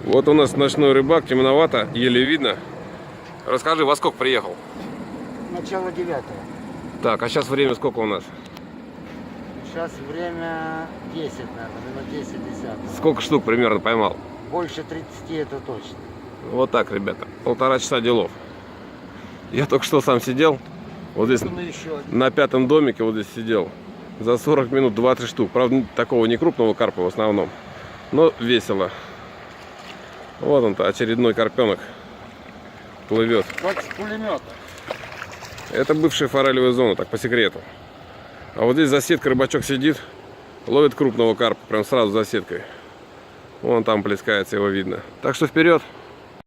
Вот у нас ночной рыбак, темновато, еле видно. Расскажи, во сколько приехал? Начало 9. Так, а сейчас время сколько у нас? Сейчас время 10, наверное, минут 10-10. Сколько штук примерно поймал? Больше 30 это точно. Вот так, ребята, 1,5 часа делов. Я только что сам сидел, вот здесь Еще на 5-м домике, вот здесь сидел. За 40 минут 2-3 штук. Правда, такого не крупного карпа в основном, но весело. Вот он-то, очередной карпенок плывет. как с пулемета. Это бывшая форелевая зона, так по секрету. А вот здесь за сеткой рыбачок сидит, ловит крупного карпа, прям сразу за сеткой. Вон там плескается, его видно. Так что вперед!